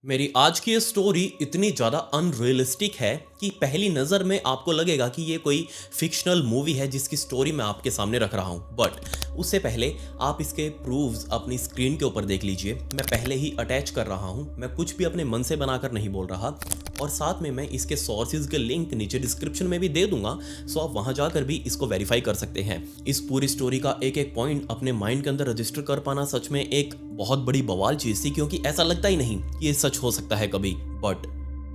मेरी आज की ये स्टोरी इतनी ज़्यादा अनरियलिस्टिक है कि पहली नज़र में आपको लगेगा कि ये कोई फिक्शनल मूवी है जिसकी स्टोरी मैं आपके सामने रख रहा हूँ। बट उससे पहले आप इसके प्रूफ्स अपनी स्क्रीन के ऊपर देख लीजिए। मैं पहले ही अटैच कर रहा हूँ, मैं कुछ भी अपने मन से बनाकर नहीं बोल रहा। और साथ में मैं इसके सोर्सेज के लिंक नीचे डिस्क्रिप्शन में भी दे दूंगा, सो आप वहाँ जाकर भी इसको वेरीफाई कर सकते हैं। इस पूरी स्टोरी का एक एक पॉइंट अपने माइंड के अंदर रजिस्टर कर पाना सच में एक बहुत बड़ी बवाल चीज़ थी, क्योंकि ऐसा लगता ही नहीं कि ये सच हो सकता है कभी। बट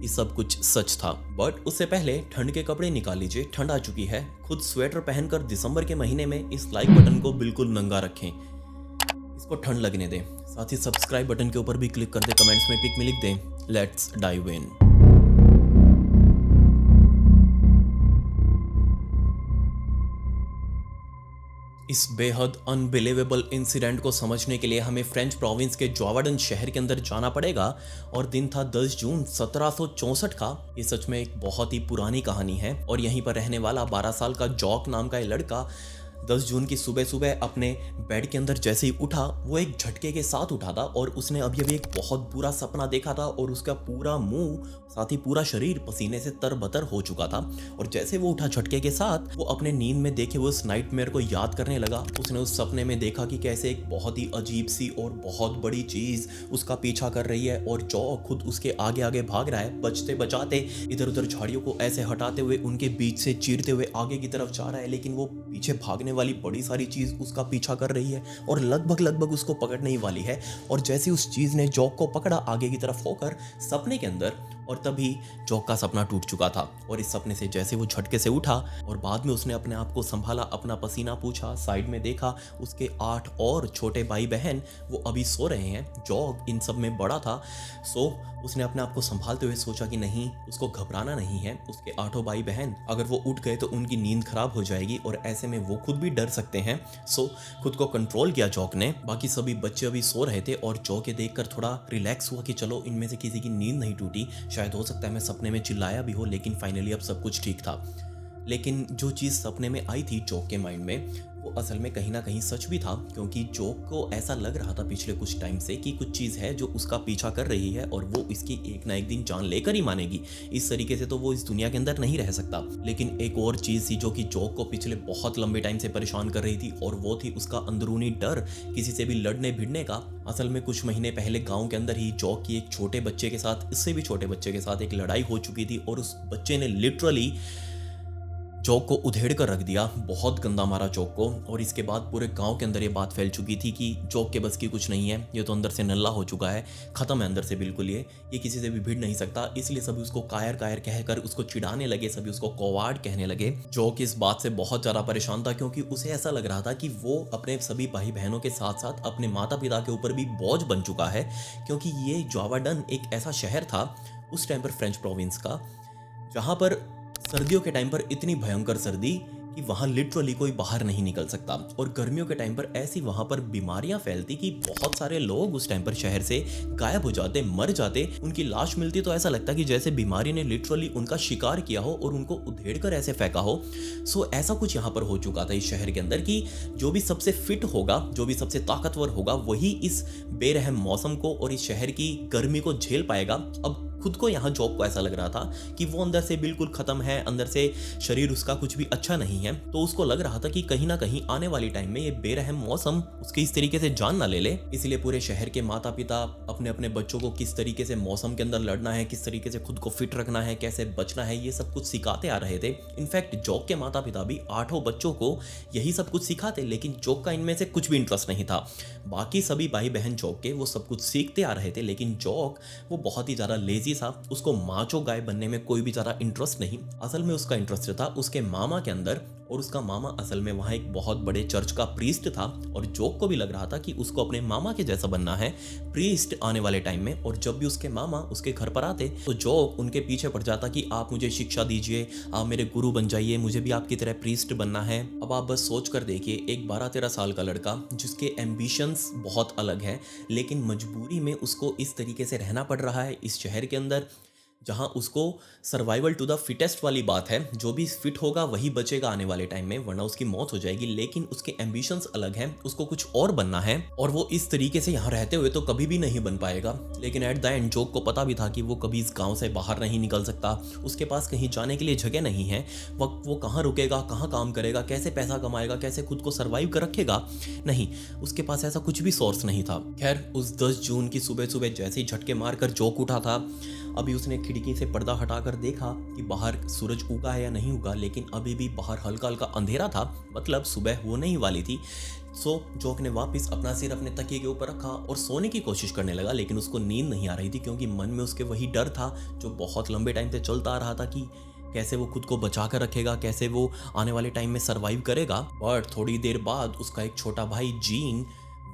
ये सब कुछ सच था। बट उससे पहले ठंड के कपड़े निकाल लीजिए, ठंड आ चुकी है। खुद स्वेटर पहनकर दिसंबर के महीने में इस लाइक बटन को बिल्कुल नंगा रखें, इसको ठंड लगने दें। साथ ही सब्सक्राइब बटन के ऊपर भी क्लिक कर दे, कमेंट्स में पिक में लिख दें। Let's dive in. इस बेहद अनबिलीवेबल इंसिडेंट को समझने के लिए हमें फ्रेंच प्रोविंस के जोवाडन शहर के अंदर जाना पड़ेगा। और दिन था 10 जून 1764 का। ये सच में एक बहुत ही पुरानी कहानी है। और यहीं पर रहने वाला 12 साल का जॉक नाम का ये लड़का 10 जून की सुबह सुबह अपने बेड के अंदर जैसे ही उठा, वो एक झटके के साथ उठा था। और उसने अभी अभी एक बहुत बुरा सपना देखा था और उसका पूरा मुंह साथ ही पूरा शरीर पसीने से तरबतर हो चुका था। और जैसे वो उठा झटके के साथ, वो अपने नींद में देखे हुए उस नाइटमेयर को याद करने लगा। उसने उस सपने में देखा कि कैसे एक बहुत ही अजीब सी और बहुत बड़ी चीज उसका पीछा कर रही है और जॉ खुद उसके आगे आगे भाग रहा है, बचते बचाते इधर उधर झाड़ियों को ऐसे हटाते हुए उनके बीच से चीरते हुए आगे की तरफ जा रहा है। लेकिन वो पीछे भागने वाली बड़ी सारी चीज उसका पीछा कर रही है और लगभग उसको पकड़ने ही वाली है। और जैसे उस चीज ने जॉक को पकड़ा आगे की तरफ होकर सपने के अंदर, और तभी जॉक का सपना टूट चुका था। और इस सपने से जैसे वो झटके से उठा और बाद में उसने अपने आप को संभाला, अपना पसीना पूछा, साइड में देखा, उसके 8 और छोटे भाई बहन वो अभी सो रहे हैं। जॉक इन सब में बड़ा था, सो उसने अपने आप को संभालते हुए सोचा कि नहीं, उसको घबराना नहीं है। उसके 8 भाई बहन अगर वो उठ गए तो उनकी नींद खराब हो जाएगी और ऐसे में वो खुद भी डर सकते हैं। सो खुद को कंट्रोल किया जॉक ने। बाकी सभी बच्चे अभी सो रहे थे और जॉक ये देखकर थोड़ा रिलैक्स हुआ कि चलो इनमें से किसी की नींद नहीं टूटी, शायद हो सकता है मैं सपने में चिल्लाया भी हो, लेकिन फाइनली अब सब कुछ ठीक था। लेकिन जो चीज़ सपने में आई थी जॉक के माइंड में, वो असल में कहीं ना कहीं सच भी था। क्योंकि जॉक को ऐसा लग रहा था पिछले कुछ टाइम से कि कुछ चीज़ है जो उसका पीछा कर रही है और वो इसकी एक ना एक दिन जान लेकर ही मानेगी। इस तरीके से तो वो इस दुनिया के अंदर नहीं रह सकता। लेकिन एक और चीज़ थी जो कि जॉक को पिछले बहुत लंबे टाइम से परेशान कर रही थी, और वो थी उसका अंदरूनी डर किसी से भी लड़ने भिड़ने का। असल में कुछ महीने पहले गांव के अंदर ही जॉक की एक छोटे बच्चे के साथ, इससे भी छोटे बच्चे के साथ एक लड़ाई हो चुकी थी और उस बच्चे ने लिटरली जॉक को उधेड़ कर रख दिया, बहुत गंदा मारा जॉक को। और इसके बाद पूरे गांव के अंदर ये बात फैल चुकी थी कि जॉक के बस की कुछ नहीं है, ये तो अंदर से नल्ला हो चुका है, खत्म है अंदर से बिल्कुल। ये किसी से भी भिड़ नहीं सकता। इसलिए सभी उसको कायर कायर कहकर उसको चिढ़ाने लगे, सभी उसको कौवाड़ कहने लगे। जॉक इस बात से बहुत ज़्यादा परेशान था, क्योंकि उसे ऐसा लग रहा था कि वो अपने सभी भाई बहनों के साथ साथ अपने माता पिता के ऊपर भी बोझ बन चुका है। क्योंकि ये जोवाडन एक ऐसा शहर था उस टाइम पर फ्रेंच प्रोविंस का, जहाँ पर सर्दियों के टाइम पर इतनी भयंकर सर्दी कि वहाँ लिटरली कोई बाहर नहीं निकल सकता। और गर्मियों के टाइम पर ऐसी वहाँ पर बीमारियां फैलती कि बहुत सारे लोग उस टाइम पर शहर से गायब हो जाते, मर जाते। उनकी लाश मिलती तो ऐसा लगता कि जैसे बीमारी ने लिटरली उनका शिकार किया हो और उनको उधेड़ कर ऐसे फेंका हो। सो ऐसा कुछ यहाँ पर हो चुका था इस शहर के अंदर कि जो भी सबसे फिट होगा, जो भी सबसे ताकतवर होगा, वही इस बेरहम मौसम को और इस शहर की गर्मी को झेल पाएगा। अब खुद को यहाँ जॉक को ऐसा लग रहा था कि वो अंदर से बिल्कुल खत्म है, अंदर से शरीर उसका कुछ भी अच्छा नहीं है। तो उसको लग रहा था कि कहीं ना कहीं आने वाली टाइम में ये बेरहम मौसम उसके इस तरीके से जान ना ले ले। इसलिए पूरे शहर के माता पिता अपने अपने बच्चों को किस तरीके से मौसम के अंदर लड़ना है, किस तरीके से खुद को फिट रखना है, कैसे बचना है, ये सब कुछ सिखाते आ रहे थे। इनफैक्ट जॉक के माता पिता भी 8 बच्चों को यही सब कुछ सिखाते, लेकिन जॉक का इनमें से कुछ भी इंटरेस्ट नहीं था। बाकी सभी भाई बहन जॉक के वो सब कुछ सीखते आ रहे थे, लेकिन जॉक वो बहुत ही ज्यादा लेजी था। उसको माचो गाय बनने में कोई भी ज्यादा इंटरेस्ट नहीं। असल में उसका इंटरेस्ट था उसके मामा के अंदर, और उसका मामा असल में वहाँ एक बहुत बड़े चर्च का प्रीस्ट था। और जॉक को भी लग रहा था कि उसको अपने मामा के जैसा बनना है प्रीस्ट आने वाले टाइम में। और जब भी उसके मामा उसके घर पर आते तो जॉक उनके पीछे पड़ जाता कि आप मुझे शिक्षा दीजिए, आप मेरे गुरु बन जाइए, मुझे भी आपकी तरह प्रीस्ट बनना है। अब आप बस सोच कर देखिए, एक 12-13 साल का लड़का जिसके एम्बिशंस बहुत अलग है, लेकिन मजबूरी में उसको इस तरीके से रहना पड़ रहा है इस शहर के अंदर, जहां उसको सर्वाइवल टू द फिटेस्ट वाली बात है, जो भी फिट होगा वही बचेगा आने वाले टाइम में, वरना उसकी मौत हो जाएगी। लेकिन उसके एम्बिशंस अलग हैं, उसको कुछ और बनना है और वो इस तरीके से यहाँ रहते हुए तो कभी भी नहीं बन पाएगा। लेकिन एट द एंड जोक को पता भी था कि वो कभी इस गांव से बाहर नहीं निकल सकता, उसके पास कहीं जाने के लिए जगह नहीं है। वो कहाँ रुकेगा, कहाँ काम करेगा, कैसे पैसा कमाएगा, कैसे खुद को सर्वाइव कर रखेगा, नहीं, उसके पास ऐसा कुछ भी सोर्स नहीं था। खैर, उस 10 जून की सुबह सुबह जैसे ही झटके मारकर जोक उठा था, अभी उसने खिड़की से पर्दा हटाकर देखा कि बाहर सूरज उगा है या नहीं उगा, लेकिन अभी भी बाहर हल्का हल्का अंधेरा था, मतलब सुबह होने ही वाली थी। सो जोक ने वापस अपना सिर अपने तकिए के ऊपर रखा और सोने की कोशिश करने लगा, लेकिन उसको नींद नहीं आ रही थी, क्योंकि मन में उसके वही डर था जो बहुत लंबे टाइम से चलता आ रहा था कि कैसे वो खुद को बचा कर रखेगा, कैसे वो आने वाले टाइम में सरवाइव करेगा। बट थोड़ी देर बाद उसका एक छोटा भाई जीन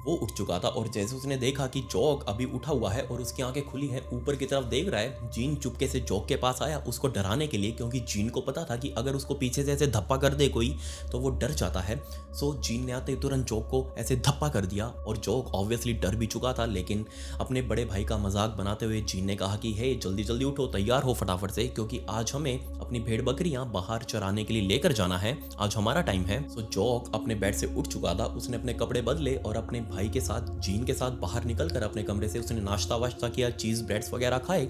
वो उठ चुका था, और जैसे उसने देखा कि जोक अभी उठा हुआ है और उसकी आंखें खुली हैं, ऊपर की तरफ देख रहा है, जीन चुपके से जोक के पास आया उसको डराने के लिए, क्योंकि जीन को पता था कि अगर उसको पीछे से ऐसे धप्पा कर दे कोई तो वो डर जाता है। सो जीन ने आते ही तुरंत जोक को ऐसे धप्पा कर दिया, और जोक ऑब्वियसली डर भी चुका था, लेकिन अपने बड़े भाई का मजाक बनाते हुए जीन ने कहा कि हे जल्दी जल्दी उठो, तैयार हो फटाफट से, क्योंकि आज हमें अपनी भेड़ बकरियां बाहर चराने के लिए लेकर जाना है, आज हमारा टाइम है। सो जोक अपने बेड से उठ चुका था, उसने अपने कपड़े बदले और अपने भाई के साथ, जीन के साथ बाहर निकलकर अपने कमरे से उसने नाश्ता वाश्ता किया, चीज ब्रेड्स वगैरह खाए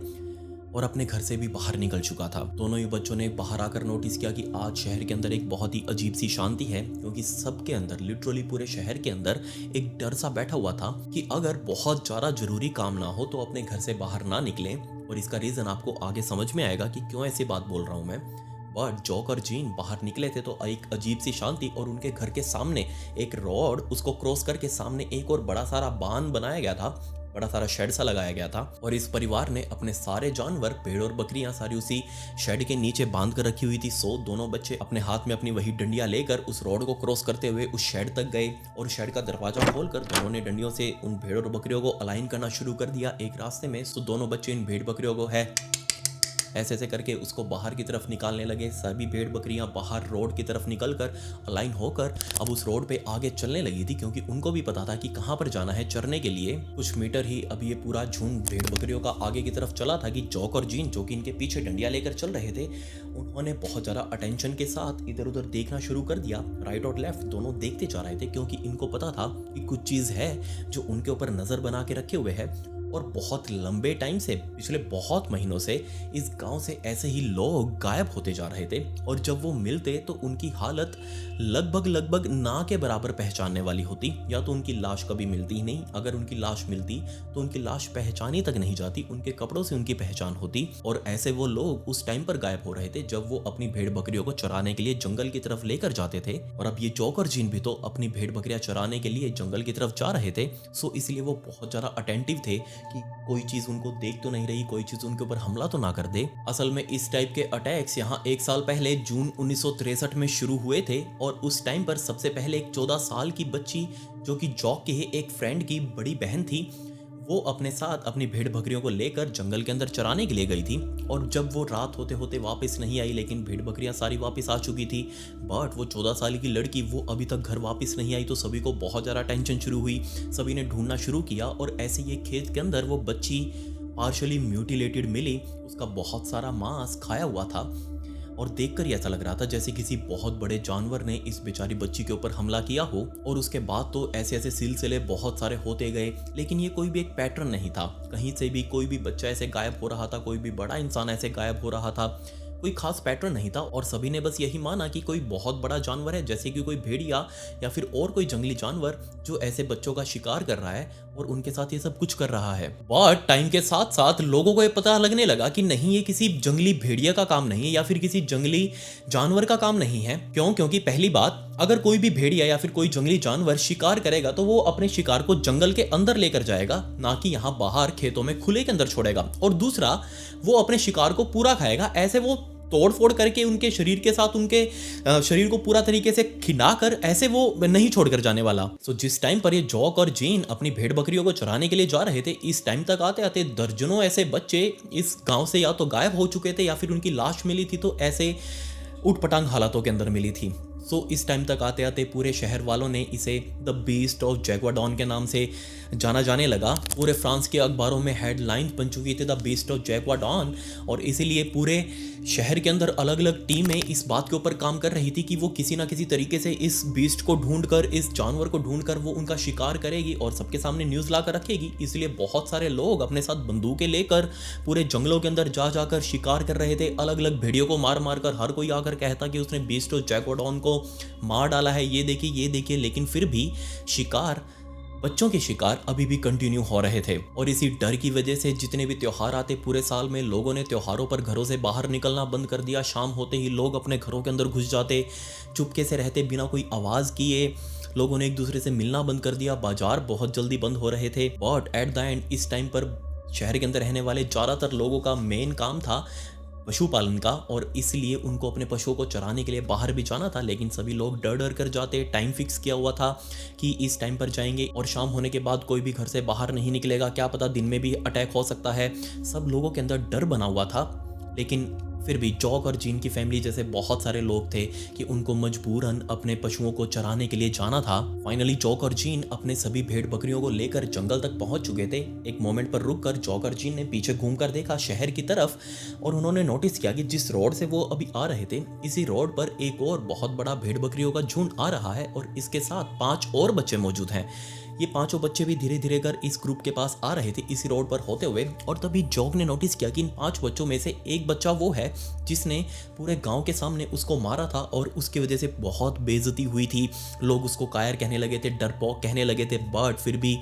और अपने घर से भी बाहर निकल चुका था। दोनों ही बच्चों ने बाहर आकर नोटिस किया कि आज शहर के अंदर एक बहुत ही अजीब सी शांति है, क्योंकि सबके अंदर, लिटरली पूरे शहर के अंदर एक डर सा बैठा हुआ था कि अगर बहुत ज्यादा जरूरी काम ना हो तो अपने घर से बाहर ना निकलें। और इसका रीजन आपको आगे समझ में आएगा कि क्यों ऐसी बात बोल रहा हूं मैं। बट जोक और जीन बाहर निकले थे तो एक अजीब सी शांति, और उनके घर के सामने एक रोड, उसको क्रॉस करके सामने एक और बड़ा सारा बांध बनाया गया था, बड़ा सारा शेड सा लगाया गया था, और इस परिवार ने अपने सारे जानवर, भेड़ और बकरियां सारी उसी शेड के नीचे बांध कर रखी हुई थी। सो दोनों बच्चे अपने हाथ में अपनी वही डंडियां लेकर उस रोड को क्रॉस करते हुए उस शेड तक गए, और शेड का दरवाजा खोलकर दोनों ने डंडियों से उन भेड़ और बकरियों को अलाइन करना शुरू कर दिया एक रास्ते में। सो दोनों बच्चे इन भेड़ बकरियों को ऐसे ऐसे करके उसको बाहर की तरफ निकालने लगे। सभी भेड़ बकरियां बाहर रोड की तरफ निकलकर अलाइन होकर अब उस रोड पे आगे चलने लगी थी, क्योंकि उनको भी पता था कि कहां पर जाना है चरने के लिए। कुछ मीटर ही अब ये पूरा झुंड भेड़ बकरियों का आगे की तरफ चला था कि जोक और जीन, जो कि इनके पीछे डंडियां लेकर चल रहे थे, उन्होंने बहुत ज्यादा अटेंशन के साथ इधर उधर देखना शुरू कर दिया। राइट और लेफ्ट दोनों देखते जा रहे थे, क्योंकि इनको पता था कि कुछ चीज है जो उनके ऊपर नजर बना के रखे हुए है। और बहुत लंबे टाइम से, पिछले बहुत महीनों से इस गांव से ऐसे ही लोग गायब होते जा रहे थे, और जब वो मिलते तो उनकी हालत लगभग ना के बराबर पहचानने वाली होती। या तो उनकी लाश कभी मिलती ही नहीं, अगर उनकी लाश मिलती तो उनकी लाश पहचानी तक नहीं जाती, उनके कपड़ों से उनकी पहचान होती। और ऐसे वो लोग उस टाइम पर गायब हो रहे थे जब वो अपनी भेड़ बकरियों को चराने के लिए जंगल की तरफ लेकर जाते थे। और अब ये जोक और जीन भी तो अपनी भेड़ बकरियां चराने के लिए जंगल की तरफ जा रहे थे। सो इसलिए वो बहुत ज्यादा अटेंटिव थे कि कोई चीज उनको देख तो नहीं रही, कोई चीज उनके ऊपर हमला तो ना कर दे। असल में इस टाइप के अटैक्स यहाँ 1 साल पहले जून 1963 में शुरू हुए थे, और उस टाइम पर सबसे पहले एक 14 साल की बच्ची, जो कि जॉक के ही एक फ्रेंड की बड़ी बहन थी, वो अपने साथ अपनी भेड़ बकरियों को लेकर जंगल के अंदर चराने के लिए गई थी। और जब वो रात होते होते वापस नहीं आई, लेकिन भेड़ बकरियां सारी वापस आ चुकी थी, बट वो 14 साल की लड़की वो अभी तक घर वापस नहीं आई, तो सभी को बहुत ज़्यादा टेंशन शुरू हुई। सभी ने ढूंढना शुरू किया, और ऐसे ये खेत के अंदर वो बच्ची पार्शली म्यूटिलेटेड मिली, उसका बहुत सारा मांस खाया हुआ था, और देखकर ही ऐसा लग रहा था जैसे किसी बहुत बड़े जानवर ने इस बेचारी बच्ची के ऊपर हमला किया हो। और उसके बाद तो ऐसे ऐसे सिलसिले बहुत सारे होते गए, लेकिन ये कोई भी एक पैटर्न नहीं था। कहीं से भी कोई भी बच्चा ऐसे गायब हो रहा था, कोई भी बड़ा इंसान ऐसे गायब हो रहा था, कोई खास पैटर्न नहीं था। और सभी ने बस यही माना कि कोई बहुत बड़ा जानवर है, जैसे कि कोई भेड़िया या फिर और कोई जंगली जानवर जो ऐसे बच्चों का शिकार कर रहा है और उनके साथ ये सब कुछ कर रहा है। बट टाइम के साथ साथ लोगों को ये पता लगने लगा कि नहीं, ये किसी जंगली भेड़िया का काम नहीं है या फिर किसी जंगली जानवर का काम नहीं है। क्यों? क्योंकि पहली बात, अगर कोई भी भेड़िया या फिर कोई जंगली जानवर शिकार करेगा तो वो अपने शिकार को जंगल के अंदर लेकर जाएगा, ना कि यहाँ बाहर खेतों में खुले के अंदर छोड़ेगा। और दूसरा, वो अपने शिकार को पूरा खाएगा, ऐसे वो तोड़ फोड़ करके उनके शरीर के साथ उनके शरीर को पूरा तरीके से खिंडाकर ऐसे वो नहीं छोड़कर जाने वाला। सो जिस टाइम पर ये जॉक और जीन अपनी भेड़ बकरियों को चराने के लिए जा रहे थे, इस टाइम तक आते आते दर्जनों ऐसे बच्चे इस गांव से या तो गायब हो चुके थे या फिर उनकी लाश मिली थी तो ऐसे उटपटांग हालातों के अंदर मिली थी। सो इस टाइम तक आते आते पूरे शहर वालों ने इसे द बीस्ट ऑफ जैग्वाडॉन के नाम से जाना जाने लगा। पूरे फ्रांस के अखबारों में हेडलाइंस बन चुकी थी द बीस्ट ऑफ जैग्वाडॉन, और इसीलिए पूरे शहर के अंदर अलग अलग टीमें इस बात के ऊपर काम कर रही थी कि वो किसी ना किसी तरीके से इस बीस्ट को ढूंढकर, इस जानवर को ढूंढकर वो उनका शिकार करेगी और सबके सामने न्यूज़ ला कर रखेगी। इसलिए बहुत सारे लोग अपने साथ बंदूकें लेकर पूरे जंगलों के अंदर जा जाकर शिकार कर रहे थे। अलग अलग भेड़ियों को मार मार कर हर कोई आकर कहता कि उसने बीस्ट ऑफ जैग्वाडॉन को मार डाला है, ये देखिए ये देखिए। लेकिन फिर भी शिकार, बच्चों के शिकार अभी भी कंटिन्यू हो रहे थे। और इसी डर की वजह से जितने भी त्योहार आते पूरे साल में, लोगों ने त्योहारों पर घरों से बाहर निकलना बंद कर दिया। शाम होते ही लोग अपने घरों के अंदर घुस जाते, चुपके से रहते, बिना कोई आवाज़ किए। लोगों ने एक दूसरे से मिलना बंद कर दिया। बाजार बहुत जल्दी बंद हो रहे थे। बट एट द एंड इस टाइम पर शहर के अंदर रहने वाले ज़्यादातर लोगों का मेन काम था पशुपालन का, और इसलिए उनको अपने पशुओं को चराने के लिए बाहर भी जाना था। लेकिन सभी लोग डर डर कर जाते। टाइम फिक्स किया हुआ था कि इस टाइम पर जाएंगे और शाम होने के बाद कोई भी घर से बाहर नहीं निकलेगा, क्या पता दिन में भी अटैक हो सकता है। सब लोगों के अंदर डर बना हुआ था। लेकिन फिर भी जॉक और जीन की फैमिली जैसे बहुत सारे लोग थे कि उनको मजबूरन अपने पशुओं को चराने के लिए जाना था। फाइनली जॉक और जीन अपने सभी भेड़ बकरियों को लेकर जंगल तक पहुंच चुके थे। एक मोमेंट पर रुककर जॉक और जीन ने पीछे घूमकर देखा शहर की तरफ, और उन्होंने नोटिस किया कि जिस रोड से वो अभी आ रहे थे, इसी रोड पर एक और बहुत बड़ा भेड़ बकरियों का झुंड आ रहा है और इसके साथ 5 और बच्चे मौजूद हैं। ये पांचों बच्चे भी धीरे धीरे कर इस ग्रुप के पास आ रहे थे इसी रोड पर होते हुए। और तभी जॉक ने नोटिस किया कि इन 5 बच्चों में से एक बच्चा वो है जिसने पूरे गांव के सामने उसको मारा था और उसकी वजह से बहुत बेइज्जती हुई थी। लोग उसको कायर कहने लगे थे, डरपोक कहने लगे थे। बट फिर भी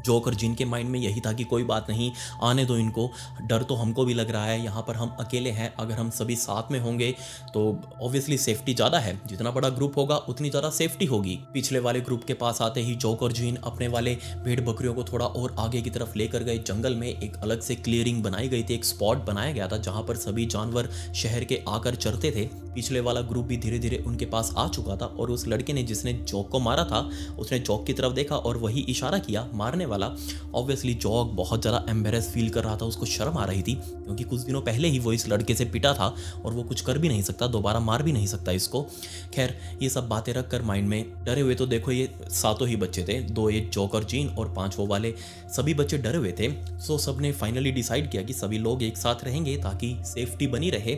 जॉक और जिन के माइंड में यही था कि कोई बात नहीं, आने दो इनको, डर तो हमको भी लग रहा है, यहाँ पर हम अकेले हैं। अगर हम सभी साथ में होंगे तो ऑब्वियसली सेफ्टी ज़्यादा है, जितना बड़ा ग्रुप होगा उतनी ज़्यादा सेफ्टी होगी। पिछले वाले ग्रुप के पास आते ही जॉक और जिन अपने वाले भेड़ बकरियों को थोड़ा और आगे की तरफ लेकर गए। जंगल में एक अलग से क्लियरिंग बनाई गई थी, एक स्पॉट बनाया गया था जहाँ पर सभी जानवर शहर के आकर चरते थे। पिछले वाला ग्रुप भी धीरे धीरे उनके पास आ चुका था और उस लड़के ने जिसने जॉक को मारा था उसने जॉक की तरफ देखा और वही इशारा किया मारने वाला। ऑब्वियसली जॉक बहुत ज़्यादा एम्बेरस फील कर रहा था, उसको शर्म आ रही थी क्योंकि कुछ दिनों पहले ही वो इस लड़के से पिटा था और वो कुछ कर भी नहीं सकता, दोबारा मार भी नहीं सकता इसको। खैर ये सब बातें रख कर माइंड में डरे हुए, तो देखो ये 7 ही बच्चे थे, 2 ये जॉक और जीन और 5 वो वाले, सभी बच्चे डरे हुए थे। सो सबने फाइनली डिसाइड किया कि सभी लोग एक साथ रहेंगे ताकि सेफ्टी बनी रहे।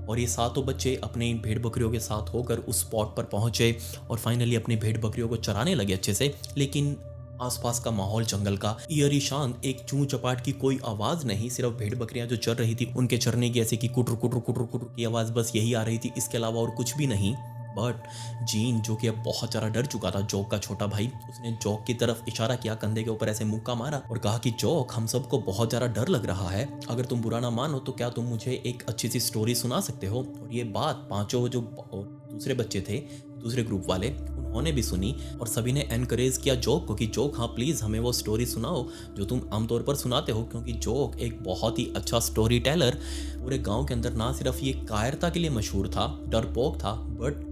और ये 7 बच्चे अपने भेड़ बकरियों के साथ होकर उस स्पॉट पर पहुंचे और फाइनली अपनी भेड़ बकरियों को चराने लगे अच्छे से। लेकिन आसपास का माहौल जंगल का ईयरी शांत, एक चूं चपाट की कोई आवाज नहीं, सिर्फ भेड़ बकरियां जो चर रही थी उनके चरने की ऐसे की कुटर कुटर कुटर कुटर की आवाज बस यही आ रही थी, इसके अलावा और कुछ भी नहीं। बट जीन जो कि अब बहुत ज़्यादा डर चुका था, जॉक का छोटा भाई, उसने जॉक की तरफ इशारा किया, कंधे के ऊपर ऐसे मुक्का मारा और कहा कि जॉक हम सबको बहुत ज़्यादा डर लग रहा है, अगर तुम बुरा ना मानो तो क्या तुम मुझे एक अच्छी सी स्टोरी सुना सकते हो। और ये बात 5 जो दूसरे बच्चे थे, दूसरे ग्रुप वाले, उन्होंने भी सुनी और सभी ने एनकरेज किया जॉक को कि जॉक हाँ प्लीज़ हमें वो स्टोरी सुनाओ जो तुम आमतौर पर सुनाते हो। क्योंकि जॉक एक बहुत ही अच्छा स्टोरी टेलर, पूरे गांव के अंदर ना सिर्फ ये कायरता के लिए मशहूर था, डरपोक था, बट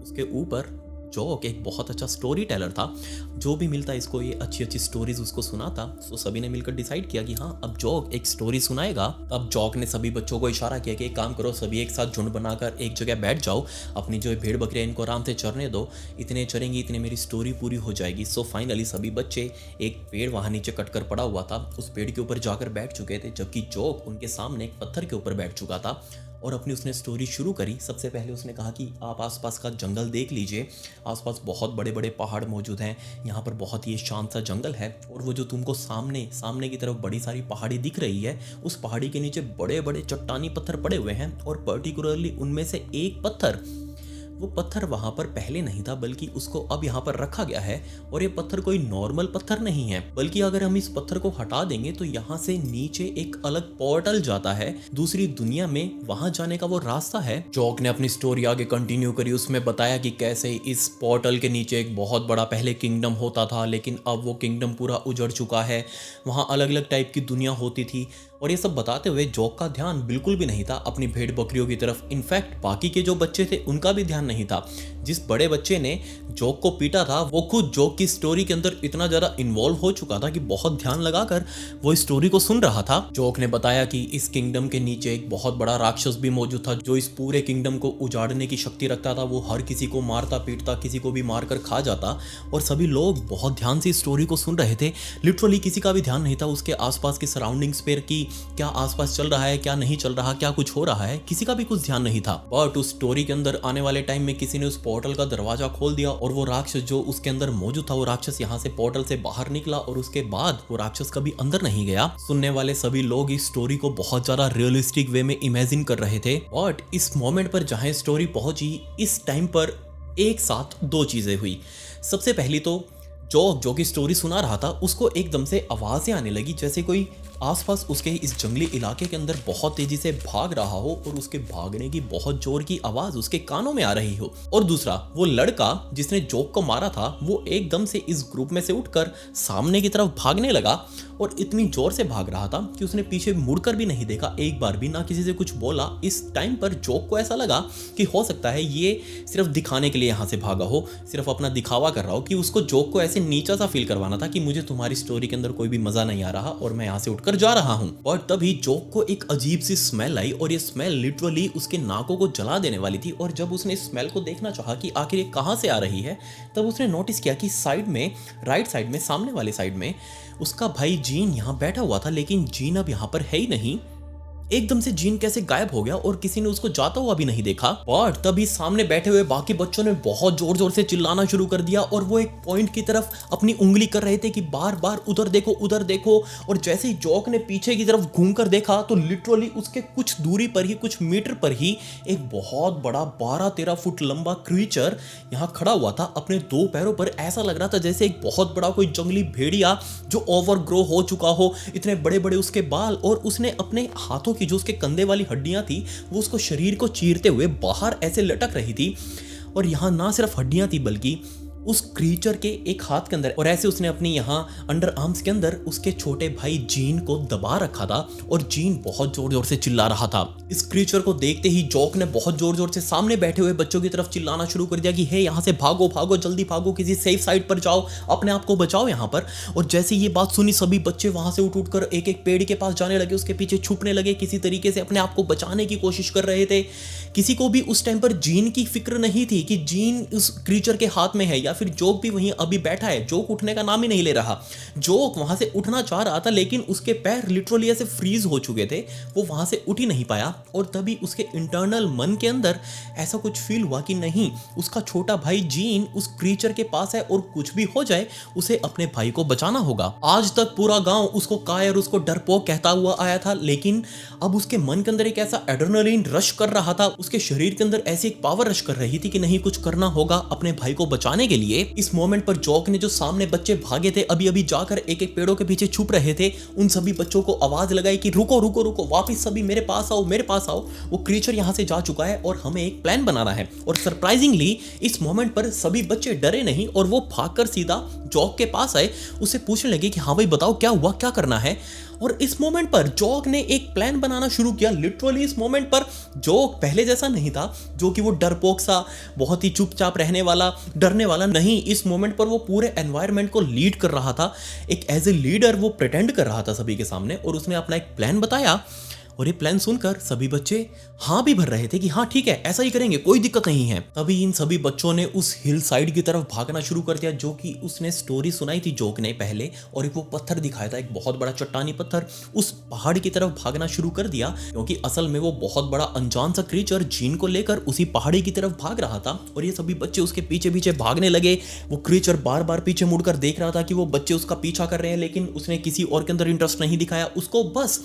उसके ऊपर जॉक एक बहुत अच्छा स्टोरी टेलर था। जो भी मिलता इसको ये अच्छी अच्छी स्टोरीज उसको सुनाता। सो सभी ने मिलकर डिसाइड किया कि हाँ अब जॉक एक स्टोरी सुनाएगा। अब जॉक ने सभी बच्चों को इशारा किया कि एक काम करो, सभी एक साथ झुंड बनाकर एक जगह बैठ जाओ, अपनी जो भेड़ बकरियां इनको आराम से चरने दो, इतने चरेंगी इतने मेरी स्टोरी पूरी हो जाएगी। सो फाइनली सभी बच्चे, एक पेड़ वहाँ नीचे कटकर पड़ा हुआ था, उस पेड़ के ऊपर जाकर बैठ चुके थे, जबकि जॉक उनके सामने एक पत्थर के ऊपर बैठ चुका था और अपनी उसने स्टोरी शुरू करी। सबसे पहले उसने कहा कि आप आसपास का जंगल देख लीजिए, आसपास बहुत बड़े बड़े पहाड़ मौजूद हैं, यहाँ पर बहुत ही शांत सा जंगल है, और वो जो तुमको सामने की तरफ बड़ी सारी पहाड़ी दिख रही है, उस पहाड़ी के नीचे बड़े बड़े चट्टानी पत्थर पड़े हुए हैं, और पर्टिकुलरली उनमें से एक पत्थर, वो पत्थर वहाँ पर पहले नहीं था बल्कि उसको अब यहाँ पर रखा गया है। और ये पत्थर कोई नॉर्मल पत्थर नहीं है, बल्कि अगर हम इस पत्थर को हटा देंगे तो यहाँ से नीचे एक अलग पोर्टल जाता है दूसरी दुनिया में, वहां जाने का वो रास्ता है। जॉक ने अपनी स्टोरी आगे कंटिन्यू करी, उसमें बताया कि कैसे इस पोर्टल के नीचे एक बहुत बड़ा पहले किंगडम होता था, लेकिन अब वो किंगडम पूरा उजड़ चुका है, वहाँ अलग अलग टाइप की दुनिया होती थी। और ये सब बताते हुए जॉक का ध्यान बिल्कुल भी नहीं था अपनी भेड़ बकरियों की तरफ। इनफैक्ट बाकी के जो बच्चे थे उनका भी ध्यान नहीं था। जिस बड़े बच्चे ने जोक को पीटा था वो खुद जोक की स्टोरी के अंदर इतना ज्यादा इन्वॉल्व हो चुका था कि बहुत ध्यान लगाकर वो स्टोरी को सुन रहा था। जोक ने बताया कि इस किंगडम के नीचे एक बहुत बड़ा राक्षस भी मौजूद था जो इस पूरे किंगडम को उजाड़ने की शक्ति रखता था। वो हर किसी को मारता पीटता, किसी को भी मारकर खा जाता। और सभी लोग बहुत ध्यान से स्टोरी को सुन रहे थे। लिटरली किसी का भी ध्यान नहीं था उसके आसपास की सराउंडिंग्स पर कि क्या आसपास चल रहा है, क्या नहीं चल रहा, क्या कुछ हो रहा है, किसी का भी कुछ ध्यान नहीं था। बट उस स्टोरी के अंदर आने वाले टाइम में किसी ने उस पोर्टल का दरवाजा खोल दिया और वो राक्षस जो उसके अंदर मौजूद था, वो राक्षस यहाँ से पोर्टल से बाहर निकला और उसके बाद वो राक्षस कभी अंदर नहीं गया। सुनने वाले सभी लोग इस स्टोरी को बहुत ज्यादा रियलिस्टिक वे में इमेजिन कर रहे थे। बट इस मोमेंट पर जहां स्टोरी पहुंची, इस टाइम पर एक साथ दो चीजें हुई। सबसे पहली तो जो कि स्टोरी सुना रहा था उसको एकदम से आवाजें आने लगी जैसे कोई आसपास उसके इस जंगली इलाके के अंदर बहुत तेजी से भाग रहा हो और उसके भागने की बहुत जोर की आवाज उसके कानों में आ रही हो। और दूसरा, वो लड़का जिसने जोक को मारा था वो एकदम से इस ग्रुप में से उठकर सामने की तरफ भागने लगा और इतनी जोर से भाग रहा था कि उसने पीछे मुड़कर भी नहीं देखा, एक बार भी, ना किसी से कुछ बोला। इस टाइम पर जोक को ऐसा लगा कि हो सकता है ये सिर्फ दिखाने के लिए यहाँ से भागा हो, सिर्फ अपना दिखावा कर रहा हो, कि उसको जोक को ऐसे नीचा सा फील करवाना था कि मुझे तुम्हारी स्टोरी के अंदर कोई भी मजा नहीं आ रहा और मैं यहाँ से उठकर जा रहा हूँ। और तभी जोक को एक अजीब सी स्मेल आई और ये स्मेल लिटरली उसके नाकों को जला देने वाली थी। और जब उसने इस स्मेल को देखना चाहा कि आखिर ये कहाँ से आ रही है, तब उसने नोटिस किया कि साइड में, राइट साइड में, सामने वाले साइड में उसका भाई जीन यहाँ बैठा हुआ था। लेकिन जीन अब यहाँ पर है ही नहीं। एकदम से जीन कैसे गायब हो गया और किसी ने उसको जाता हुआ भी नहीं देखा। और तभी सामने बैठे हुए बाकी बच्चों ने बहुत जोर जोर से चिल्लाना शुरू कर दिया और वो एक पॉइंट की तरफ अपनी उंगली कर रहे थे कि बार बार उधर देखो, उधर देखो। और जैसे ही जोक ने पीछे की तरफ घूमकर देखा तो लिटरली उसके कुछ दूरी पर ही, कुछ मीटर पर ही एक बहुत बड़ा 12-13 फुट लंबा क्रीचर यहाँ खड़ा हुआ था अपने दो पैरों पर। ऐसा लग रहा था जैसे एक बहुत बड़ा कोई जंगली भेड़िया जो ओवरग्रो हो चुका हो, इतने बड़े बड़े उसके बाल, और उसने अपने हाथों कि जो उसके कंधे वाली हड्डियां थी वो उसको शरीर को चीरते हुए बाहर ऐसे लटक रही थी। और यहां ना सिर्फ हड्डियां थी बल्कि उस क्रीचर के एक हाथ के अंदर, और ऐसे उसने अपनी यहाँ अंडर आर्म्स के अंदर उसके छोटे भाई जीन को दबा रखा था और जीन बहुत जोर जोर से चिल्ला रहा था। इस क्रीचर को देखते ही जोक ने बहुत जोर जोर से सामने बैठे हुए बच्चों की तरफ चिल्लाना शुरू कर दिया कि हे, यहाँ से भागो भागो, जल्दी भागो, किसी सेफ साइड पर जाओ, अपने आप को बचाओ यहाँ पर। और जैसे ये बात सुनी सभी बच्चे वहां से उठ उठकर एक एक पेड़ के पास जाने लगे, उसके पीछे छुपने लगे, किसी तरीके से अपने आप को बचाने की कोशिश कर रहे थे। किसी को भी उस टाइम पर जीन की फिक्र नहीं थी कि जीन उस क्रीचर के हाथ में है या फिर जोक भी वहीं अभी बैठा है। जोक उठने का नाम ही नहीं ले रहा। जोक वहां से उठना चाह रहा था लेकिन उसके पैर लिटरली ऐसे फ्रीज हो चुके थे, वो वहां से उठ ही नहीं पाया। और तभी उसके इंटरनल मन के अंदर ऐसा कुछ फील हुआ कि नहीं, उसका छोटा भाई जीन उस क्रीचर के पास है और कुछ भी हो जाए उसे अपने भाई को बचाना होगा। आज तक पूरा गांव उसको कायर, उसको डरपोक कहता हुआ आया था, लेकिन अब उसके मन के अंदर एक ऐसा एड्रेनलिन रश कर रहा था, उसके शरीर के अंदर ऐसी एक पावर रश कर रही थी कि नहीं, कुछ करना होगा अपने भाई को बचाने के लिए। इस मोमेंट पर जोक ने जो सामने बच्चे भागे थे, अभी अभी जाकर एक एक पेड़ों के पीछे छुप रहे थे, उन सभी बच्चों को आवाज लगाई कि रुको रुको रुको, वापस सभी मेरे पास आओ, मेरे पास आओ, वो क्रीचर यहां से जा चुका है और हमें एक प्लान बनाना है। और सरप्राइजिंगली इस मोमेंट पर सभी बच्चे डरे नहीं और वो भागकर सीधा जोक के पास आए, उससे पूछने लगे कि हाँ भाई बताओ क्या हुआ, क्या करना है। और इस मोमेंट पर जोक ने एक प्लान बनाना शुरू किया। लिटरली इस मोमेंट पर जोक पहले जैसा नहीं था, जो कि वो डरपोक सा, बहुत ही चुपचाप रहने वाला, डरने वाला नहीं। इस मोमेंट पर वो पूरे एनवायरनमेंट को लीड कर रहा था। एक एज ए लीडर वो प्रिटेंड कर रहा था सभी के सामने और उसने अपना एक प्लान बताया। और ये प्लान सुनकर सभी बच्चे हाँ भी भर रहे थे कि हाँ ठीक है, ऐसा ही करेंगे, कोई दिक्कत नहीं है। तभी इन सभी बच्चों ने उस हिल साइड की तरफ भागना शुरू कर दिया जो कि उसने स्टोरी सुनाई थी जोक ने पहले, और एक वो पत्थर दिखाया था, एक बहुत बड़ा चट्टानी पत्थर, उस पहाड़ की तरफ भागना शुरू कर दिया क्योंकि असल में वो बहुत बड़ा अनजान सा क्रीचर जीन को लेकर उसी पहाड़ी की तरफ भाग रहा था। और ये सभी बच्चे उसके पीछे पीछे भागने लगे। वो क्रीचर बार बार पीछे मुड़कर देख रहा था कि वो बच्चे उसका पीछा कर रहे हैं, लेकिन उसने किसी और के अंदर इंटरेस्ट नहीं दिखाया, उसको बस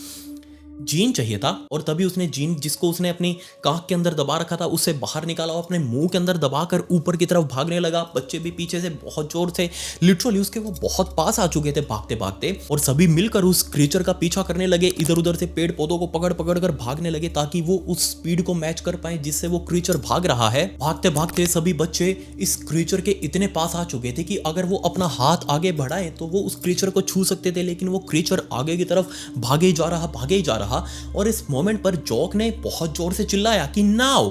जीन चाहिए था। और तभी उसने जीन, जिसको उसने अपनी कांख के अंदर दबा रखा था, उससे बाहर निकाला और अपने मुंह के अंदर दबाकर ऊपर की तरफ भागने लगा। बच्चे भी पीछे से बहुत जोर से, लिटरली उसके वो बहुत पास आ चुके थे भागते भागते, और सभी मिलकर उस क्रीचर का पीछा करने लगे। इधर उधर से पेड़ पौधों को पकड़ पकड़ कर भागने लगे ताकि वो उस स्पीड को मैच कर पाए जिससे वो क्रीचर भाग रहा है। भागते भागते सभी बच्चे इस क्रीचर के इतने पास आ चुके थे कि अगर वो अपना हाथ आगे बढ़ाए तो वो उस क्रीचर को छू सकते थे, लेकिन वो क्रीचर आगे की तरफ भागे जा रहा, भागे जा रहा। और इस मोमेंट पर जोक ने बहुत जोर से चिल्लाया कि नाउ,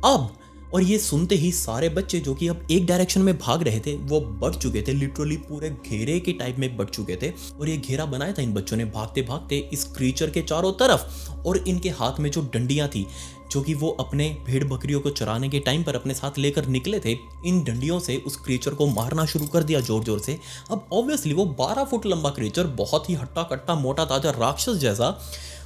अब। और ये सुनते ही सारे बच्चे जो कि अब एक डायरेक्शन में भाग रहे थे वो बढ़ चुके थे, लिटरली पूरे घेरे के टाइप में बढ़ चुके थे। और ये घेरा बनाया था इन बच्चों ने भागते भागते इस क्रीचर के चारों तरफ, और इनके हाथ में जो डंडियां थी जो कि वो अपने भेड़ बकरियों को चराने के टाइम पर अपने साथ लेकर निकले थे, इन डंडियों से उस क्रीचर को मारना शुरू कर दिया जोर जोर से। अब ऑब्वियसली वो 12 फुट लंबा क्रीचर, बहुत ही हट्टा कट्टा मोटा ताजा राक्षस जैसा,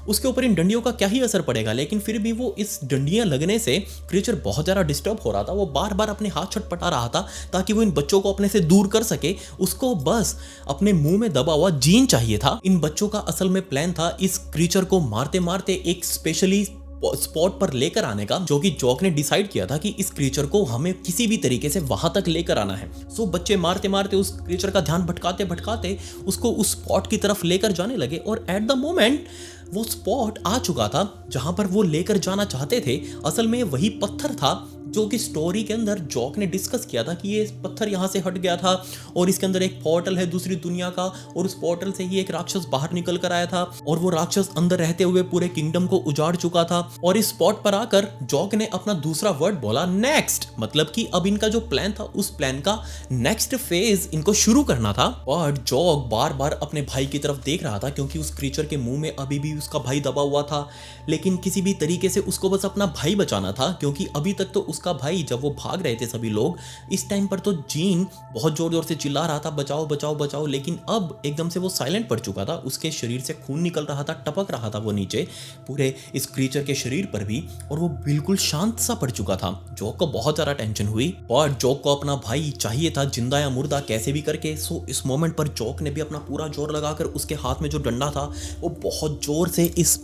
उसके ऊपर इन डंडियों का क्या ही असर पड़ेगा। लेकिन फिर भी वो इस डंडियां लगने से क्रीचर बहुत ज़्यादा डिस्टर्ब हो रहा था। वो बार बार अपने हाथ छटपटा रहा था ताकि वो इन बच्चों को अपने से दूर कर सके। उसको बस अपने मुंह में दबा हुआ जीन चाहिए था। इन बच्चों का असल में प्लान था इस क्रीचर को मारते मारते एक स्पेशली स्पॉट पर लेकर आने का, जो कि जॉक ने डिसाइड किया था कि इस क्रीचर को हमें किसी भी तरीके से वहां तक लेकर आना है। सो बच्चे मारते मारते उस क्रीचर का ध्यान भटकाते भटकाते उसको उस स्पॉट की तरफ लेकर जाने लगे। और एट द मोमेंट वो स्पॉट आ चुका था जहां पर वो लेकर जाना चाहते थे। असल में वही पत्थर था जो कि स्टोरी के अंदर जॉक ने डिस्कस किया था कि ये पत्थर यहाँ से हट गया था और इसके अंदर एक पोर्टल है दूसरी दुनिया का, और उस पोर्टल से ही एक राक्षस बाहर निकल कर आया था और वो राक्षस अंदर रहते हुए पूरे किंगडम को उजाड़ चुका था। और इस स्पॉट पर आकर जॉक ने अपना दूसरा वर्ड बोला, नेक्स्ट। मतलब कि अब इनका जो प्लान था उस प्लान का नेक्स्ट फेज इनको शुरू करना था। बट जॉक बार बार अपने भाई की तरफ देख रहा था क्योंकि उस क्रीचर के मुंह में अभी भी उसका भाई दबा हुआ था, लेकिन किसी भी तरीके से उसको बस अपना भाई बचाना था। क्योंकि अभी तक तो उसका भाई, जब वो भाग रहे थे सभी लोग, इस टाइम पर तो जीन बहुत जोर जोर से चिल्ला रहा था बचाओ बचाओ बचाओ, लेकिन अब एकदम से वो साइलेंट पड़ चुका था। उसके शरीर से खून निकल रहा था, टपक रहा था वो नीचे पूरे इस क्रीचर के शरीर पर भी, और वो बिल्कुल शांत सा पड़ चुका था। जॉक को बहुत ज्यादा टेंशन हुई और जॉक को अपना भाई चाहिए था जिंदा या मुर्दा कैसे भी करके। सो इस मोमेंट पर जॉक ने भी अपना पूरा जोर लगाकर उसके हाथ में जो डंडा था वो बहुत जोर से इस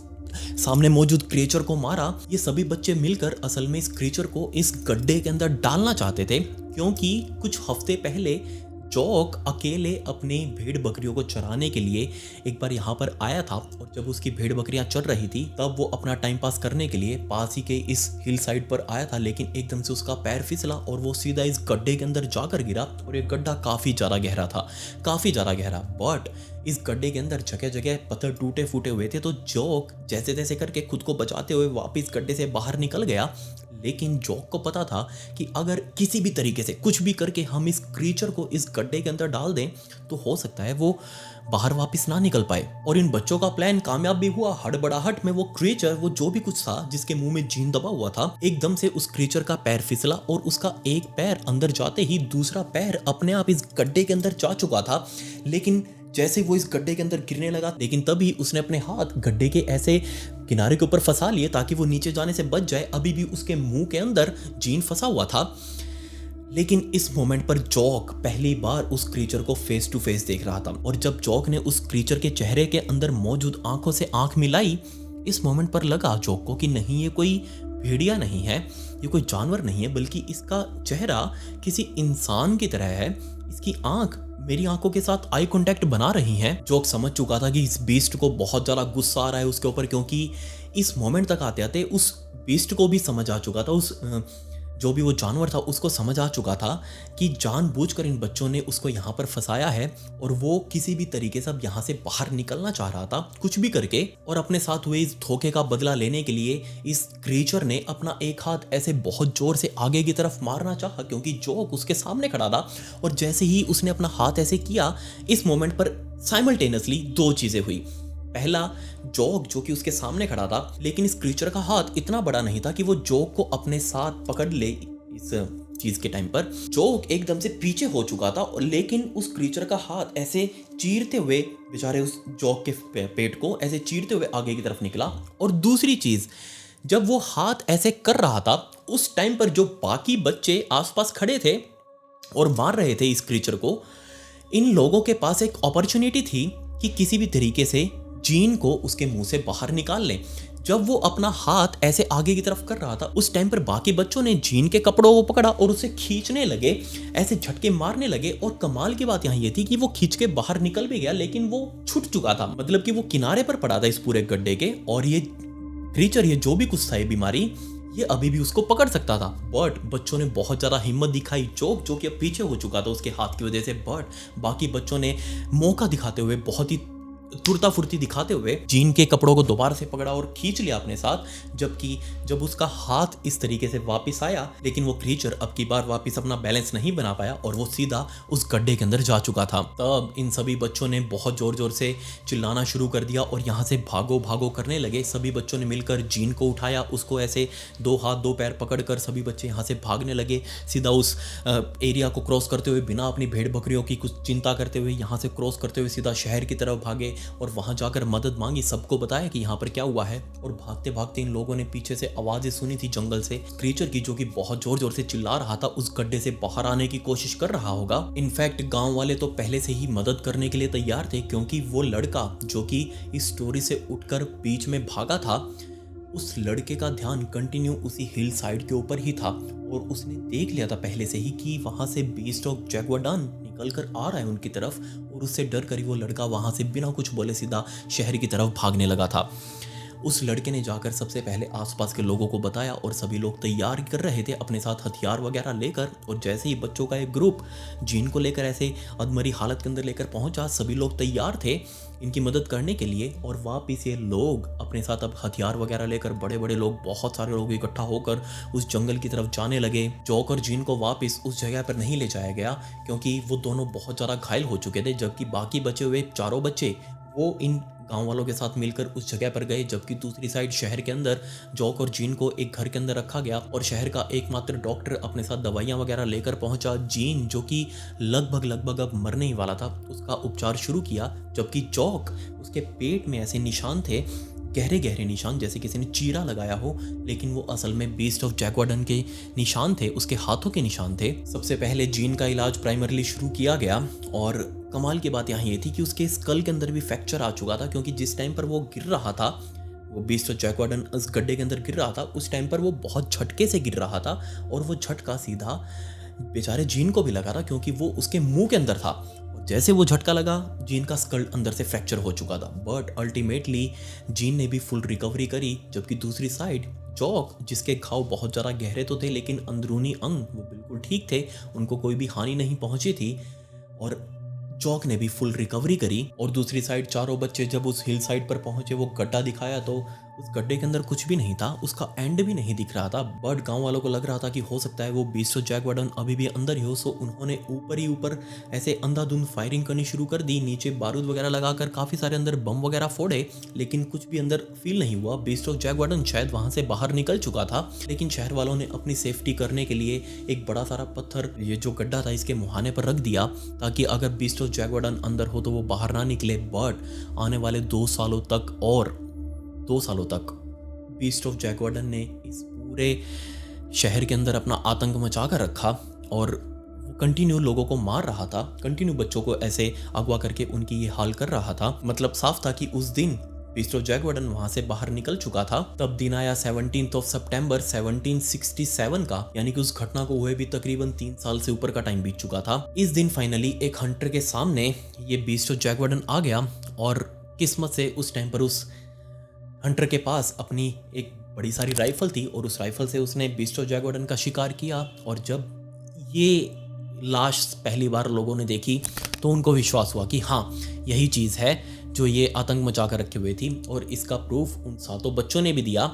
सामने मौजूद क्रीचर को मारा। ये सभी बच्चे मिलकर असल में इस क्रीचर को इस गड्ढे के अंदर डालना चाहते थे, क्योंकि कुछ हफ्ते पहले जॉक अकेले अपने भेड़ बकरियों को चराने के लिए एक बार यहाँ पर आया था। और जब उसकी भेड़ बकरियां चल रही थी तब वो अपना टाइम पास करने के लिए पास ही के इस हिल साइड पर आया था, लेकिन एकदम से उसका पैर फिसला और वो सीधा इस गड्ढे के अंदर जाकर गिरा। और ये गड्ढा काफ़ी ज़्यादा गहरा था, काफ़ी ज़्यादा गहरा। बट इस गड्ढे के अंदर जगह जगह पत्थर टूटे फूटे हुए थे, तो जॉक जैसे तैसे करके खुद को बचाते हुए वापस गड्ढे से बाहर निकल गया। लेकिन जॉक को पता था कि अगर किसी भी तरीके से कुछ भी करके हम इस क्रीचर को इस गड्ढे के अंदर डाल दें तो हो सकता है वो बाहर वापस ना निकल पाए। और इन बच्चों का प्लान कामयाब भी हुआ। हड़बड़ाहट में वो क्रीचर, वो जो भी कुछ था जिसके मुंह में जीन दबा हुआ था, एकदम से उस क्रीचर का पैर फिसला और उसका एक पैर अंदर जाते ही दूसरा पैर अपने आप इस गड्ढे के अंदर जा चुका था। लेकिन जैसे वो इस गड्ढे के अंदर गिरने लगा, लेकिन तभी उसने अपने हाथ गड्ढे के ऐसे किनारे के ऊपर फंसा लिए ताकि वो नीचे जाने से बच जाए। अभी भी उसके मुंह के अंदर जीन फंसा हुआ था। लेकिन इस मोमेंट पर जॉक पहली बार उस क्रीचर को फेस टू फेस देख रहा था। और जब जॉक ने उस क्रीचर के चेहरे के अंदर मौजूद आंखों से आंख मिलाई, इस मोमेंट पर लगा जॉक को कि नहीं, ये कोई भेड़िया नहीं है, ये कोई जानवर नहीं है, बल्कि इसका चेहरा किसी इंसान की तरह है। इसकी आंख मेरी आंखों के साथ आई कांटेक्ट बना रही हैं। जॉक समझ चुका था कि इस बीस्ट को बहुत ज़्यादा गुस्सा आ रहा है उसके ऊपर, क्योंकि इस मोमेंट तक आते आते उस बीस्ट को भी समझ आ चुका था, उस जो भी वो जानवर था उसको समझ आ चुका था कि जानबूझकर इन बच्चों ने उसको यहाँ पर फंसाया है और वो किसी भी तरीके से अब यहाँ से बाहर निकलना चाह रहा था कुछ भी करके। और अपने साथ हुए इस धोखे का बदला लेने के लिए इस क्रीचर ने अपना एक हाथ ऐसे बहुत जोर से आगे की तरफ मारना चाहा, क्योंकि जॉक उसके सामने खड़ा था। और जैसे ही उसने अपना हाथ ऐसे किया, इस मोमेंट पर साइमल्टेनियसली दो चीजें हुई। पहला, जॉक जो कि उसके सामने खड़ा था, लेकिन इस क्रीचर का हाथ इतना बड़ा नहीं था कि वो जॉक को अपने साथ पकड़ ले। इस चीज के टाइम पर जॉक एकदम से पीछे हो चुका था, लेकिन उस क्रीचर का हाथ ऐसे चीरते हुए बेचारे उस जॉक के पेट को ऐसे चीरते हुए आगे की तरफ निकला। और दूसरी चीज, जब वो हाथ ऐसे कर रहा था उस टाइम पर जो बाकी बच्चे आसपास खड़े थे और मार रहे थे इस क्रीचर को, इन लोगों के पास एक अपॉर्चुनिटी थी कि किसी भी तरीके से जीन को उसके मुंह से बाहर निकाल लें। जब वो अपना हाथ ऐसे आगे की तरफ कर रहा था, उस टाइम पर बाकी बच्चों ने जीन के कपड़ों को पकड़ा और उसे खींचने लगे, ऐसे झटके मारने लगे। और कमाल की बात यहाँ ये थी कि वो खींच के बाहर निकल भी गया, लेकिन वो छूट चुका था। मतलब कि वो किनारे पर पड़ा था इस पूरे गड्ढे के, और ये क्रीचर, ये जो भी कुछ था, ये बीमारी, ये अभी भी उसको पकड़ सकता था। बट बच्चों ने बहुत ज्यादा हिम्मत दिखाई। जॉक जो कि अब पीछे हो चुका था उसके हाथ की वजह से, बट बाकी बच्चों ने मौका दिखाते हुए बहुत ही तुरता फुर्ती दिखाते हुए जीन के कपड़ों को दोबारा से पकड़ा और खींच लिया अपने साथ। जबकि जब उसका हाथ इस तरीके से वापस आया, लेकिन वो क्रीचर अब की बार वापस अपना बैलेंस नहीं बना पाया और वो सीधा उस गड्ढे के अंदर जा चुका था। तब इन सभी बच्चों ने बहुत जोर जोर से चिल्लाना शुरू कर दिया और यहाँ से भागो भागो करने लगे। सभी बच्चों ने मिलकर जीन को उठाया, उसको ऐसे 2 हाथ 2 पैर पकड़कर सभी बच्चे यहाँ से भागने लगे। सीधा उस एरिया को क्रॉस करते हुए, बिना अपनी भेड़ बकरियों की कुछ चिंता करते हुए, यहाँ से क्रॉस करते हुए सीधा शहर की तरफ भागे और वहां जाकर मदद मांगी, सबको बताया कि यहाँ पर क्या हुआ है। और भागते भागते इन लोगों ने पीछे से आवाजें सुनी थी जंगल से क्रीचर की, जो कि बहुत जोर जोर से चिल्ला रहा था, उस गड्ढे से बाहर आने की कोशिश कर रहा होगा। इनफैक्ट गांव वाले तो पहले से ही मदद करने के लिए तैयार थे, क्योंकि वो लड़का जो कि इस स्टोरी से उठकर बीच में भागा था, उस लड़के का ध्यान कंटिन्यू उसी हिल साइड के ऊपर ही था और उसने देख लिया था पहले से ही कि वहां से बीस्ट ऑफ जैगुआर्डन निकल कर आ रहा है उनकी तरफ। और उससे डर कर ही वो लड़का वहां से बिना कुछ बोले सीधा शहर की तरफ भागने लगा था। उस लड़के ने जाकर सबसे पहले आसपास के लोगों को बताया और सभी लोग तैयार कर रहे थे अपने साथ हथियार वगैरह लेकर। और जैसे ही बच्चों का एक ग्रुप जीन को लेकर ऐसे अधमरी हालत के अंदर लेकर पहुंचा, सभी लोग तैयार थे इनकी मदद करने के लिए। और वापिस ये लोग अपने साथ अब हथियार वगैरह लेकर, बड़े बड़े लोग, बहुत सारे लोग इकट्ठा होकर उस जंगल की तरफ जाने लगे। जॉक और जीन को वापस उस जगह पर नहीं ले जाया गया, क्योंकि वो दोनों बहुत ज़्यादा घायल हो चुके थे। जबकि बाकी बचे हुए 4 बच्चे वो इन गांव वालों के साथ मिलकर उस जगह पर गए। जबकि दूसरी साइड शहर के अंदर जॉक और जीन को एक घर के अंदर रखा गया और शहर का एकमात्र डॉक्टर अपने साथ दवाइयां वगैरह लेकर पहुंचा। जीन, जो कि लगभग अब मरने ही वाला था, उसका उपचार शुरू किया। जबकि जॉक, उसके पेट में ऐसे निशान थे, गहरे गहरे निशान, जैसे किसी ने चीरा लगाया हो, लेकिन वो असल में बीस्ट ऑफ जैगुआर्डन के निशान थे, उसके हाथों के निशान थे। सबसे पहले जीन का इलाज प्राइमरली शुरू किया गया और कमाल की बात यहाँ ये थी कि उसके स्कल के अंदर भी फ्रैक्चर आ चुका था, क्योंकि जिस टाइम पर वो गिर रहा था, वो बीस्ट ऑफ जैगुआर्डन उस गड्ढे के अंदर गिर रहा था, उस टाइम पर वो बहुत झटके से गिर रहा था और वो झटका सीधा बेचारे जीन को भी लगा था, क्योंकि वो उसके मुंह के अंदर था। जैसे वो झटका लगा, जीन का स्कल अंदर से फ्रैक्चर हो चुका था। बट अल्टीमेटली जीन ने भी फुल रिकवरी करी। जबकि दूसरी साइड जॉक, जिसके घाव बहुत ज़्यादा गहरे तो थे, लेकिन अंदरूनी अंग वो बिल्कुल ठीक थे, उनको कोई भी हानि नहीं पहुंची थी और जॉक ने भी फुल रिकवरी करी। और दूसरी साइड 4 बच्चे जब उस हिल साइड पर पहुंचे, वो गड्ढा दिखाया तो उस गड्ढे के अंदर कुछ भी नहीं था, उसका एंड भी नहीं दिख रहा था। बट गांव वालों को लग रहा था कि हो सकता है वो बीस्ट ऑफ जैगुआर्डन अभी भी अंदर ही हो। सो उन्होंने ऊपर ही ऊपर ऐसे अंधाधुंध फायरिंग करनी शुरू कर दी, नीचे बारूद वगैरह लगाकर काफी सारे अंदर बम वगैरह फोड़े, लेकिन कुछ भी अंदर फील नहीं हुआ। बीस्ट ऑफ जैगुआर्डन शायद वहां से बाहर निकल चुका था, लेकिन शहर वालों ने अपनी सेफ्टी करने के लिए एक बड़ा सारा पत्थर, ये जो गड्ढा था, इसके मुहाने पर रख दिया, ताकि अगर बीस्ट ऑफ जैगुआर्डन अंदर हो तो वो बाहर ना निकले। बट आने वाले 2 सालों तक बीस्ट ऑफ जैगुआर्डन ने इस पूरे शहर के अंदर अपना आतंक मचा कर रखा और वो कंटिन्यू लोगों को मार रहा था, कंटिन्यू बच्चों को ऐसे अगवा करके उनकी ये हाल कर रहा था। मतलब साफ था कि उस दिन बीस्ट ऑफ जैगुआर्डन वहां से बाहर निकल चुका था। तब दिन आया 17 सितंबर 1767 का, यानी कि उस घटना को हुए भी तकरीबन 3 साल से ऊपर का टाइम बीत चुका था। इस दिन फाइनली एक हंटर के सामने ये बीस्ट ऑफ जैगुआर्डन आ गया और किस्मत से उस टाइम पर उस हंटर के पास अपनी एक बड़ी सारी राइफल थी और उस राइफल से उसने बीस्ट ऑफ जैगुआर्डन का शिकार किया। और जब ये लाश पहली बार लोगों ने देखी तो उनको विश्वास हुआ कि हाँ, यही चीज़ है जो ये आतंक मचा कर रखे हुए थी। और इसका प्रूफ उन 7 बच्चों ने भी दिया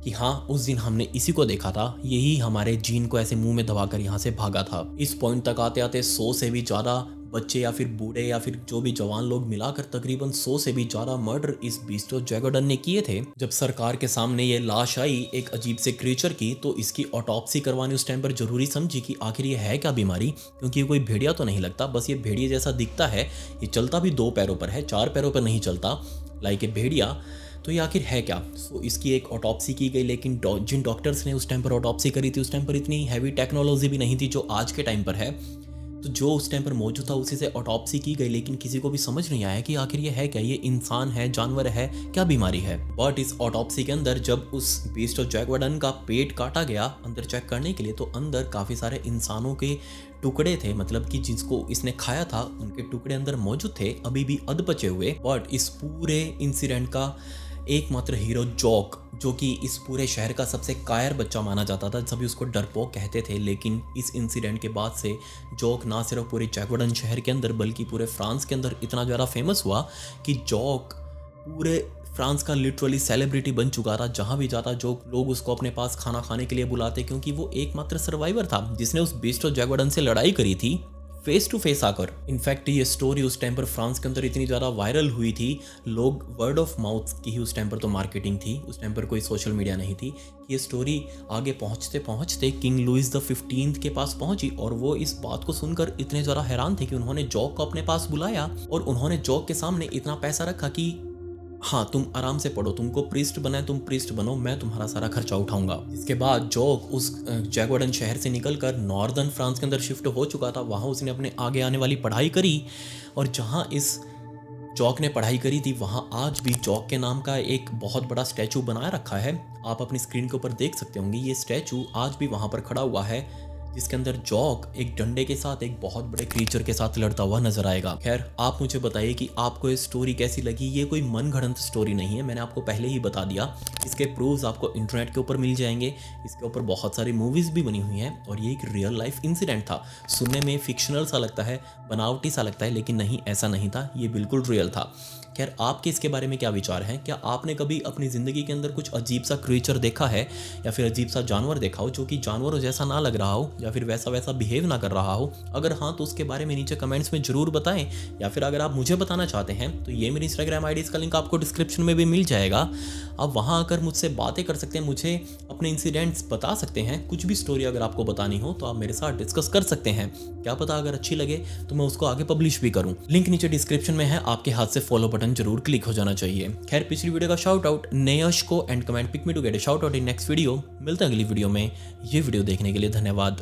कि हाँ, उस दिन हमने इसी को देखा था, यही हमारे जीन को ऐसे मुंह में दबाकर यहाँ से भागा था। इस पॉइंट तक आते आते 100 से भी ज़्यादा बच्चे या फिर बूढ़े या फिर जो भी जवान लोग मिलाकर तकरीबन 100 से भी ज़्यादा मर्डर इस बीस्ट ऑफ जैगुआर्डन ने किए थे। जब सरकार के सामने ये लाश आई एक अजीब से क्रीचर की, तो इसकी ऑटोप्सी करवानी उस टाइम पर जरूरी समझी कि आखिर ये है क्या बीमारी, क्योंकि ये कोई भेड़िया तो नहीं लगता, बस ये भेड़िए जैसा दिखता है, ये चलता भी 2 पैरों पर है, 4 पैरों पर नहीं चलता लाइक ए भेड़िया, तो ये आखिर है क्या। सो इसकी एक ऑटोप्सी की गई, लेकिन जिन डॉक्टर्स ने उस टाइम पर ऑटोप्सी करी थी, उस टाइम पर इतनी हैवी टेक्नोलॉजी भी नहीं थी जो आज के टाइम पर है। तो जो उस टाइम पर मौजूद था उसी से ऑटोप्सी की गई, लेकिन किसी को भी समझ नहीं आया कि आखिर ये है क्या, ये इंसान है, जानवर है, क्या बीमारी है। बट इस ऑटोप्सी के अंदर जब उस बीस्ट ऑफ जैगुआर्डन का पेट काटा गया अंदर चेक करने के लिए, तो अंदर काफ़ी सारे इंसानों के टुकड़े थे, मतलब कि जिसको इसने खाया था उनके टुकड़े अंदर मौजूद थे, अभी भी अध बचे हुए। बट इस पूरे इंसिडेंट का एकमात्र हीरो जॉक, जो कि इस पूरे शहर का सबसे कायर बच्चा माना जाता था। सभी उसको डरपोक कहते थे। लेकिन इस इंसिडेंट के बाद से जॉक ना सिर्फ पूरे जैकवार्डन शहर के अंदर बल्कि पूरे फ्रांस के अंदर इतना ज़्यादा फेमस हुआ कि जॉक पूरे फ्रांस का लिटरली सेलिब्रिटी बन चुका था। जहाँ भी जाता जो लोग उसको अपने पास खाना खाने के लिए बुलाते, क्योंकि वो एकमात्र सर्वाइवर था जिसने उस बीस्ट ऑफ जैकवार्डन से लड़ाई करी थी फेस टू फेस आकर। इनफैक्ट ये स्टोरी उस टाइम पर फ्रांस के अंदर इतनी ज़्यादा वायरल हुई थी, लोग वर्ड ऑफ माउथ की ही उस टाइम पर तो मार्केटिंग थी, उस टाइम पर कोई सोशल मीडिया नहीं थी। ये स्टोरी आगे पहुंचते पहुंचते किंग लुइस द 15 के पास पहुंची और वो इस बात को सुनकर इतने ज़्यादा हैरान थे कि उन्होंने जॉक को अपने पास बुलाया और उन्होंने जॉक के सामने इतना पैसा रखा कि हाँ तुम आराम से पढ़ो, तुमको प्रीस्ट बना है तुम प्रीस्ट बनो, मैं तुम्हारा सारा खर्चा उठाऊंगा। इसके बाद जॉक उस जैकवार्डन शहर से निकलकर नॉर्दर्न फ्रांस के अंदर शिफ्ट हो चुका था। वहाँ उसने अपने आगे आने वाली पढ़ाई करी और जहाँ इस जॉक ने पढ़ाई करी थी वहाँ आज भी जॉक के नाम का एक बहुत बड़ा स्टैचू बनाया रखा है। आप अपनी स्क्रीन के ऊपर देख सकते होंगे, ये स्टैचू आज भी वहाँ पर खड़ा हुआ है जिसके अंदर जॉक एक डंडे के साथ एक बहुत बड़े क्रीचर के साथ लड़ता हुआ नजर आएगा। खैर आप मुझे बताइए कि आपको ये स्टोरी कैसी लगी। ये कोई मनगढ़ंत स्टोरी नहीं है, मैंने आपको पहले ही बता दिया। इसके प्रूफ्स आपको इंटरनेट के ऊपर मिल जाएंगे। इसके ऊपर बहुत सारी मूवीज भी बनी हुई हैं और ये एक रियल लाइफ इंसिडेंट था। सुनने में फिक्शनल सा लगता है, बनावटी सा लगता है, लेकिन नहीं, ऐसा नहीं था, ये बिल्कुल रियल था। खैर आपके इसके बारे में क्या विचार हैं? क्या आपने कभी अपनी ज़िंदगी के अंदर कुछ अजीब सा क्रीचर देखा है या फिर अजीब सा जानवर देखा हो जो कि जानवरों जैसा ना लग रहा हो या फिर वैसा बिहेव ना कर रहा हो? अगर हाँ तो उसके बारे में नीचे कमेंट्स में ज़रूर बताएं, या फिर अगर आप मुझे बताना चाहते हैं तो ये मेरी इंस्टाग्राम आईडी का लिंक आपको डिस्क्रिप्शन में भी मिल जाएगा। आप वहाँ आकर मुझसे बातें कर सकते हैं, मुझे अपने इंसिडेंट्स बता सकते हैं। कुछ भी स्टोरी अगर आपको बतानी हो तो आप मेरे साथ डिस्कस कर सकते हैं। क्या पता अगर अच्छी लगे तो मैं उसको आगे पब्लिश भी करूँ। लिंक नीचे डिस्क्रिप्शन में है, आपके हाथ से फॉलो बटन जरूर क्लिक हो जाना चाहिए। खैर पिछली वीडियो का शाउट आउट नेयश को and comment pick me to get a shout out in next video. मिलते हैं अगली वीडियो में। ये वीडियो देखने के लिए धन्यवाद।